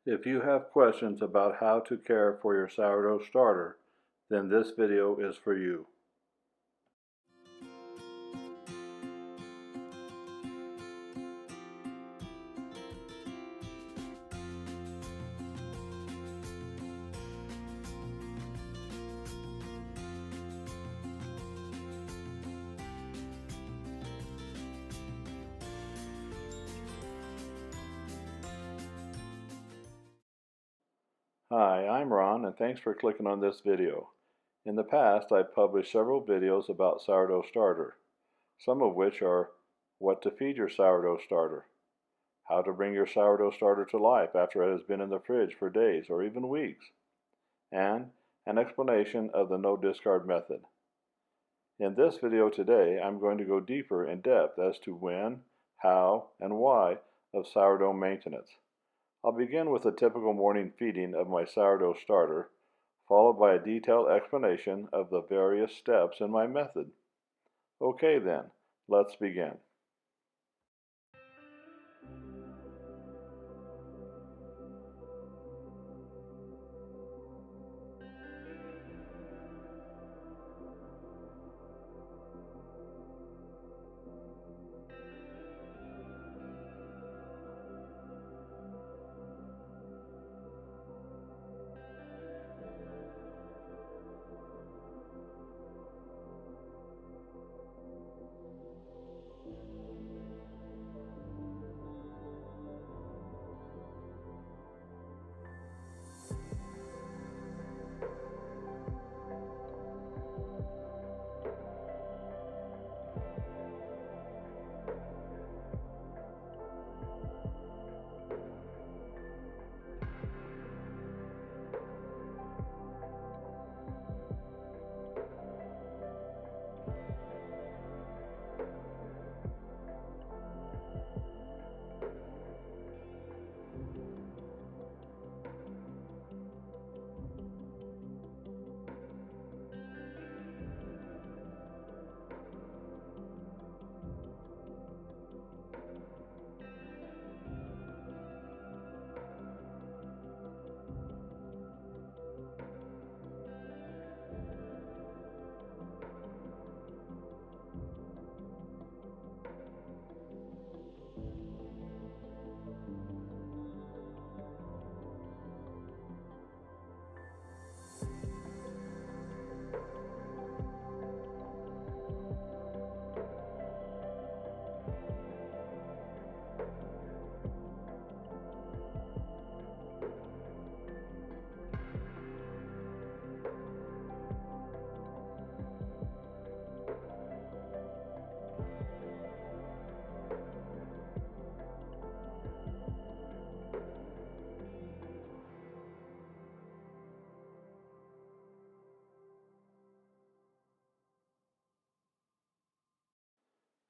If you have questions about how to care for your sourdough starter, then this video is for you. Hi, I'm Ron, and thanks for clicking on this video. In the past, I've published several videos about sourdough starter, some of which are what to feed your sourdough starter, how to bring your sourdough starter to life after it has been in the fridge for days or even weeks, and an explanation of the no discard method. In this video today, I'm going to go deeper in depth as to when, how, and why of sourdough maintenance. I'll begin with a typical morning feeding of my sourdough starter, followed by a detailed explanation of the various steps in my method. Okay then, let's begin.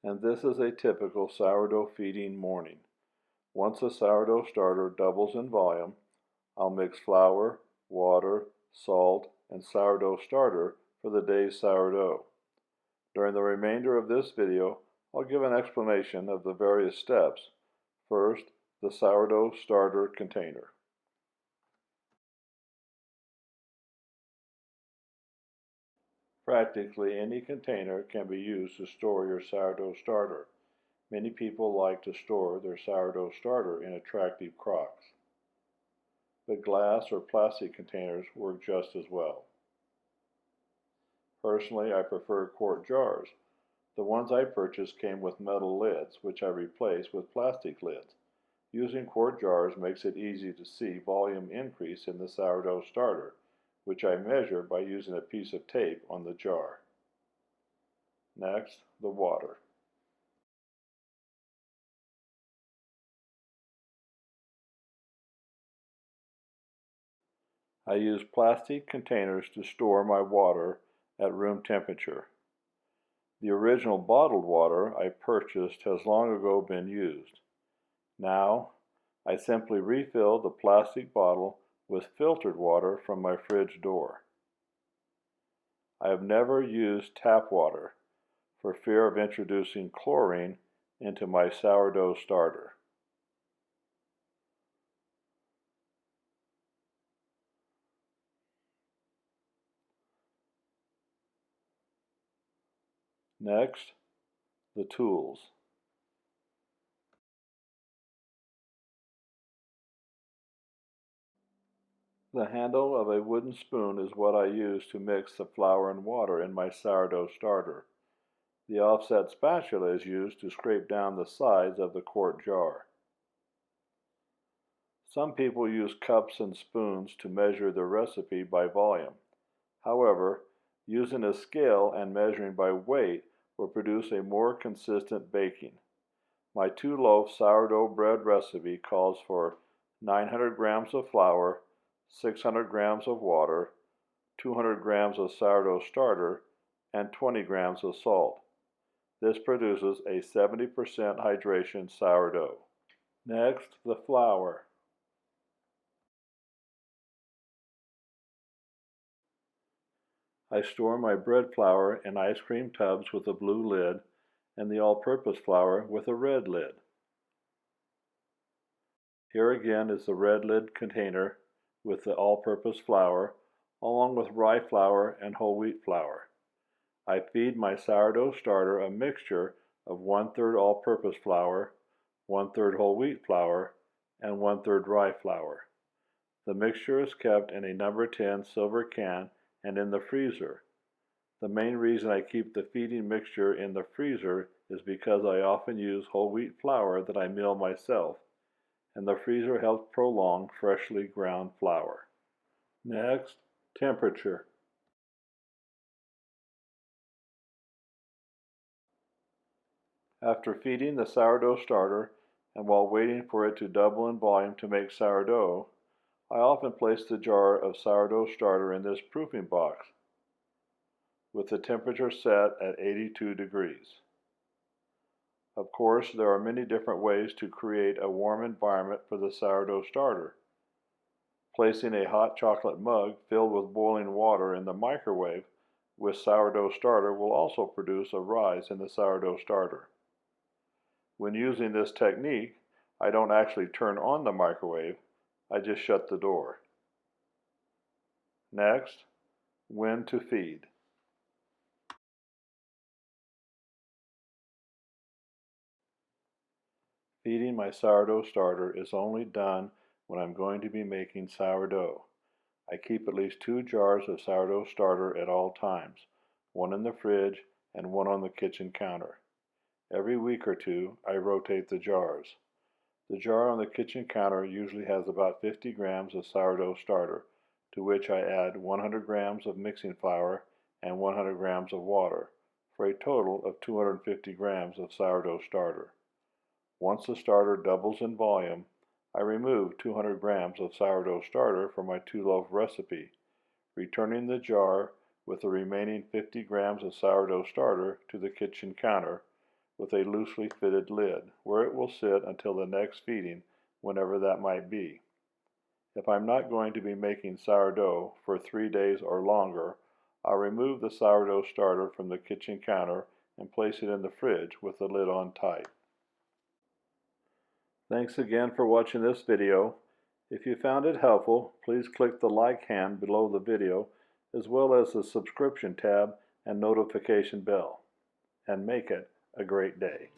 And this is a typical sourdough feeding morning. Once the sourdough starter doubles in volume, I'll mix flour, water, salt, and sourdough starter for the day's sourdough. During the remainder of this video, I'll give an explanation of the various steps. First, the sourdough starter container. Practically any container can be used to store your sourdough starter. Many people like to store their sourdough starter in attractive crocks, but glass or plastic containers work just as well. Personally, I prefer quart jars. The ones I purchased came with metal lids, which I replaced with plastic lids. Using quart jars makes it easy to see volume increase in the sourdough starter, which I measure by using a piece of tape on the jar. Next, the water. I use plastic containers to store my water at room temperature. The original bottled water I purchased has long ago been used. Now, I simply refill the plastic bottle with filtered water from my fridge door. I have never used tap water for fear of introducing chlorine into my sourdough starter. Next, the tools. The handle of a wooden spoon is what I use to mix the flour and water in my sourdough starter. The offset spatula is used to scrape down the sides of the quart jar. Some people use cups and spoons to measure the recipe by volume. However, using a scale and measuring by weight will produce a more consistent baking. My 2-loaf sourdough bread recipe calls for 900 grams of flour, 600 grams of water, 200 grams of sourdough starter, and 20 grams of salt. This produces a 70% hydration sourdough. Next, the flour. I store my bread flour in ice cream tubs with a blue lid and the all-purpose flour with a red lid. Here again is the red lid container with the all-purpose flour, along with rye flour and whole wheat flour. I feed my sourdough starter a mixture of 1/3 all-purpose flour, 1/3 whole wheat flour, and 1/3 rye flour. The mixture is kept in a number 10 silver can and in the freezer. The main reason I keep the feeding mixture in the freezer is because I often use whole wheat flour that I mill myself, and the freezer helps prolong freshly ground flour. Next, temperature. After feeding the sourdough starter and while waiting for it to double in volume to make sourdough, I often place the jar of sourdough starter in this proofing box with the temperature set at 82 degrees. Of course, there are many different ways to create a warm environment for the sourdough starter. Placing a hot chocolate mug filled with boiling water in the microwave with sourdough starter will also produce a rise in the sourdough starter. When using this technique, I don't actually turn on the microwave, I just shut the door. Next, when to feed. Feeding my sourdough starter is only done when I'm going to be making sourdough. I keep at least 2 jars of sourdough starter at all times, one in the fridge and one on the kitchen counter. Every week or two, I rotate the jars. The jar on the kitchen counter usually has about 50 grams of sourdough starter, to which I add 100 grams of mixing flour and 100 grams of water, for a total of 250 grams of sourdough starter. Once the starter doubles in volume, I remove 200 grams of sourdough starter from my 2-loaf recipe, returning the jar with the remaining 50 grams of sourdough starter to the kitchen counter with a loosely fitted lid, where it will sit until the next feeding, whenever that might be. If I'm not going to be making sourdough for 3 days or longer, I'll remove the sourdough starter from the kitchen counter and place it in the fridge with the lid on tight. Thanks again for watching this video. If you found it helpful, please click the like hand below the video, as well as the subscription tab and notification bell. And make it a great day.